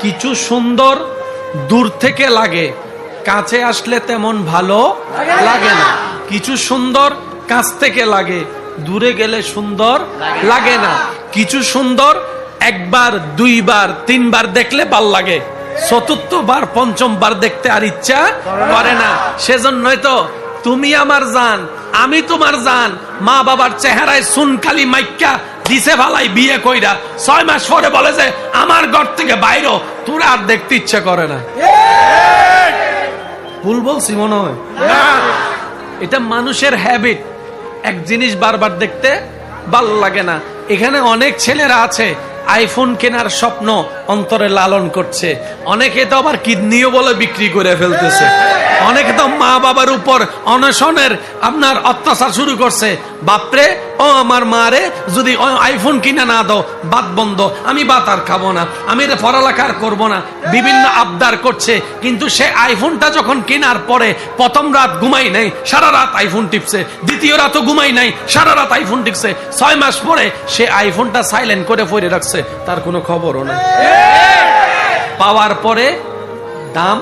কিছু সুন্দর দূর থেকে লাগে, কাছে আসলে তেমন ভালো লাগে না। কিছু সুন্দর কাছ থেকে লাগে, দূরে গেলে সুন্দর লাগে না। কিছু সুন্দর একবার, দুইবার, তিনবার দেখলে ভাল লাগে, চতুর্থবার, পঞ্চমবার দেখতে আর ইচ্ছা করে না। সেজন্যই তো তুমি আমার জান, আমি তোমার জান। মা বাবার চেহারায় সুনকালি মাইক্কা দিছে ভালাই বিয়ে কইরা 6 মাস পরে বলে যে আমার ঘর থেকে বাইরো, তোরা আর দেখতে ইচ্ছা করে না। ভুল বলছি মনে হয়? এটা মানুষের হ্যাবিট, এক জিনিস বারবার দেখতে ভাল লাগে না। এখানে অনেক ছেলেরা আছে আইফোন কেনার স্বপ্ন অন্তরে লালন করছে, অনেকে তো আবার কিডনিও বলে বিক্রি করে ফেলতেছে, অনেকে তো মা বাবার উপর অনশনের আপনার অত্যাচার শুরু করছে। বাপরে, ও আমার মা রে, যদি আইফোন কিনে না দাও ভাত বন্ধ, আমি ভাত আর খাবো না, আমি এটা পড়ালেখা আর করবো না, বিভিন্ন আবদার করছে। কিন্তু সে আইফোনটা যখন কেনার পরে প্রথম রাত ঘুমাই নাই, সারা রাত আইফোন টিপছে, দ্বিতীয় রাতও ঘুমাই নাই, সারা রাত আইফোন টিপছে। 6 মাস পরে সে আইফোনটা সাইলেন্ট করে পড়ে রাখছে, তার কোনো খবরও নাই। পাওয়ার পরে দাম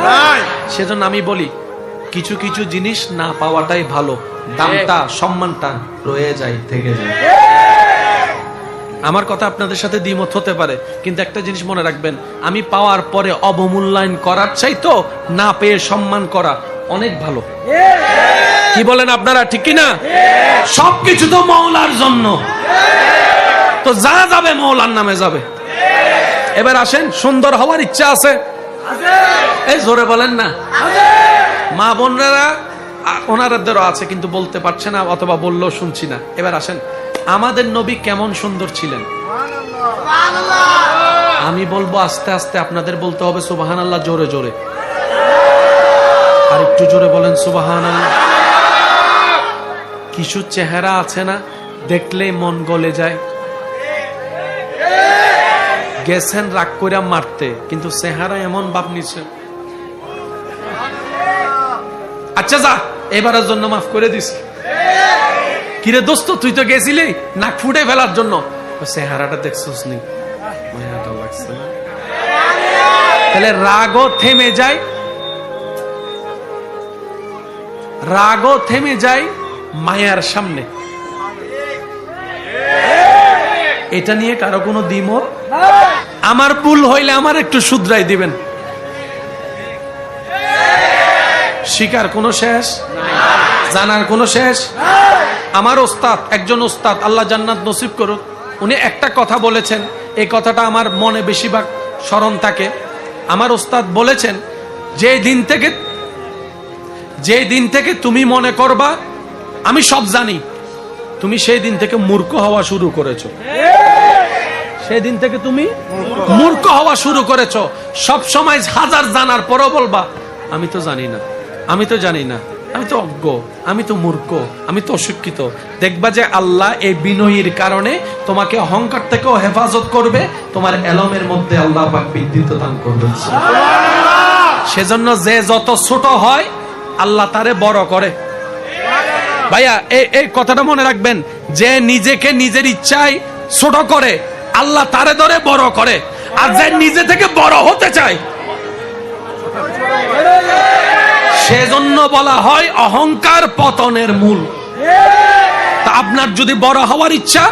নাই। সেজন্য আমি বলি কিছু কিছু জিনিস না পাওয়াটাই ভালো, দামটা, সম্মানটা রয়ে যায়, থেকে যায়। আমার কথা আপনাদের সাথে দ্বিমত হতে পারে, কিন্তু একটা জিনিস মনে রাখবেন, আমি পাওয়ার পরে অবমূল্যায়ন করার চাইতো না পেয়ে সম্মান করা অনেক ভালো। কি বলেন আপনারা, ঠিক কিনা? সবকিছু তো মওলার জন্য, তো যা যাবে মওলার নামে যাবে। এবার আসেন, সুন্দর হওয়ার ইচ্ছা আছে? এই জোরে বলেন না। মা বোনেরা ওনারাদেরও আছে, কিন্তু বলতে পারছে না, অথবা বললেও শুনছি না। এবার আসেন, আমাদের নবী কেমন সুন্দর ছিলেন? আমি বলবো আস্তে আস্তে, আপনাদের বলতে হবে সুবহানাল্লাহ জোরে জোরে। আর একটু জোরে বলেন সুবহানাল্লাহ। কিছু চেহারা আছে না, দেখলেই মন গলে যায়। গেছেন রাগ করে মারতে, কিন্তু চেহারা এমন ভাব নিছে, আচ্ছা যা এবারের জন্য মাফ করে দিস। কিরে দোস্ত, তুই তো গেছিলি নাক ফুটে ফেলার জন্য, চেহারাটা দেখছিস নি, মায়াটা লাগছে না। তাহলে রাগও থেমে যায়, রাগও থেমে যায় মায়ার সামনে। এটা নিয়ে কারো কোনো দ্বিমত? আমার ভুল হইলে আমার একটু শুধরাই দিবেন। শিকার কোনো শেষ, জানার কোনো শেষ। আমার ওস্তাদ, একজন ওস্তাদ, আল্লাহ জান্নাত নসিব করুক, উনি একটা কথা বলেছেন, এই কথাটা আমার মনে বেশিরভাগ স্মরণ থাকে। আমার ওস্তাদ বলেছেন, যে দিন থেকে তুমি মনে করবা আমি সব জানি, তুমি সেই দিন থেকে মূর্খ হওয়া শুরু করেছো। সেই দিন থেকে তুমি মূর্খ হওয়া শুরু করেছো। সব সময় হাজার জানার পরও বলবা আমি তো জানি না, আমি তো জানি না, আমি তো অজ্ঞ, আমি তো মূর্খ, আমি তো অশিক্ষিত। দেখবা যে আল্লাহ এই বিনয়ীর কারণে তোমাকে অহংকার থেকেও হেফাজত করবে, তোমার এলমের মধ্যে আল্লাহ পাক বিদ্যুৎ দান করবে। সেজন্য যে যত ছোট হয় আল্লাহ তারে বড় করে। ভাইয়া এই কথাটা মনে রাখবেন, যে নিজেকে নিজের ইচ্ছায় ছোট করে আল্লাহ তারে ধরে বড় করে, আর যে নিজে থেকে বড় হতে চায়, সেজন্য বলা হয় অহংকার পতনের মূল। তা আপনার যদি বড় হওয়ার ইচ্ছা,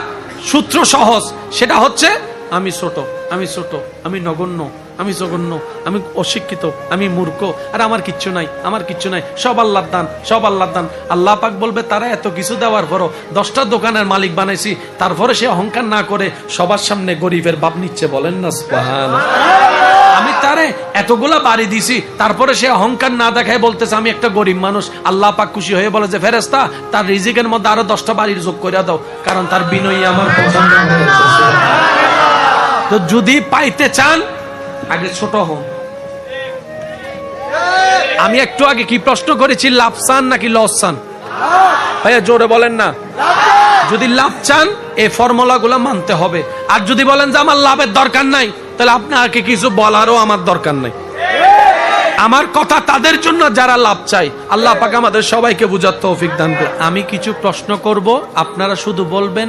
সূত্র সহজ, সেটা হচ্ছে আমি ছোট, আমি ছোট, আমি নগণ্য, আমি জঘন্য, আমি অশিক্ষিত, আমি মূর্খ, আর আমার কিচ্ছু নাই, আমার কিচ্ছু নাই, সব আল্লাহর দান, সব আল্লাহর দান। আল্লাহ পাক বলবে তারা এত কিছু দেওয়ার পরও 10টা দোকানের মালিক বানাইছি, তারপরে সে অহংকার না করে সবার সামনে গরিবের ভাব নিচ্ছে। বলেন না সুবহানাল্লাহ। আমি তারে এতগুলা বাড়ি দিছি, তারপরে সে অহংকার না দেখায় বলতেছে আমি একটা গরিব মানুষ। আল্লাহ পাক খুশি হয়ে বলে যে ফেরেশতা, তার রিজিকের মধ্যে আরো 10টা বাড়ির যোগ করে দাও, কারণ তার বিনয়ী আমার পছন্দ হয়েছে। তো যদি পাইতে চান আগে ছোট হন। আমি একটু আগে কি প্রশ্ন করেছি, লাভ চান নাকি লস চান? ভাইয়া জোরে বলেন না। যদি লাভ চান এই ফর্মুলা গুলা মানতে হবে, আর যদি বলেন যে আমার লাভের দরকার নাই, তাহলে আপনাকে কিছু বলারও আমার দরকার নাই। আমার কথা তাদের জন্য যারা লাভ চাই। আল্লাহ পাক আমাদের সবাইকে বুঝার তৌফিক দান করুন। আমি কিছু প্রশ্ন করব, আপনারা শুধু বলবেন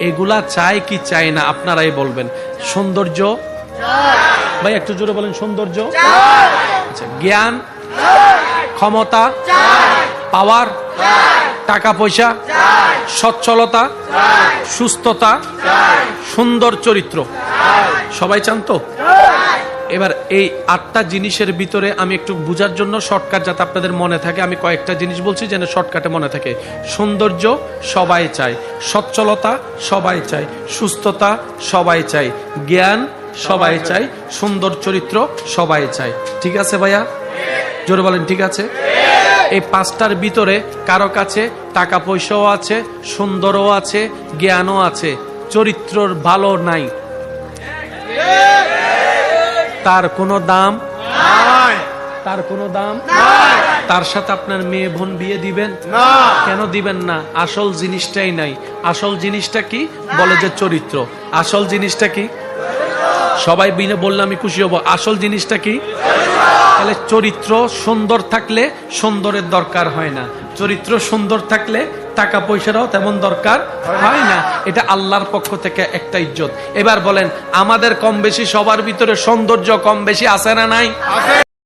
এগুলা চাই কি চাই না, আপনারাই বলবেন। সৌন্দর্য ভাই একটু জোরে বলেন সৌন্দর্য, আচ্ছা জ্ঞান, ক্ষমতা, পাওয়ার, টাকা পয়সা, সচ্ছলতা, সুস্থতা, সুন্দর চরিত্র, সবাই চান তো? এবার এই 8টা জিনিসের ভিতরে আমি একটু বুঝার জন্য শর্টকাট যাতে আপনাদের মনে থাকে আমি কয়েকটা জিনিস বলছি যেন শর্টকাটে মনে থাকে। সৌন্দর্য সবাই চায়, সচ্ছলতা সবাই চায়, সুস্থতা সবাই চায়, জ্ঞান সবাই চায়, সুন্দর চরিত্র সবাই চায়। ঠিক আছে ভাইয়া? জোরে বলেন ঠিক আছে? এই 5টার ভিতরে কারো কাছে টাকা পয়সাও আছে, সুন্দরও আছে, জ্ঞানও আছে, চরিত্রর ভালো নাই, তার কোনো দাম নাই, তার কোনো দাম নাই। তার সাথে আপনার মেয়ে বোন বিয়ে দিবেন না? কেন দিবেন না? আসল জিনিসটাই নাই। আসল জিনিসটা কি? বলে যে চরিত্র। আসল জিনিসটা কি? সবাই বিনে বললে আমি খুশি হব। আসল জিনিসটা কি? তাহলে চরিত্র সুন্দর থাকলে সুন্দরের দরকার হয় না, চরিত্র সুন্দর থাকলে টাকা পয়সারও তেমন দরকার হয় না। এটা আল্লাহর পক্ষ থেকে একটা ইজ্জত। এবার বলেন আমাদের কম বেশি সবার ভিতরে সৌন্দর্য কম বেশি আছে না নাই?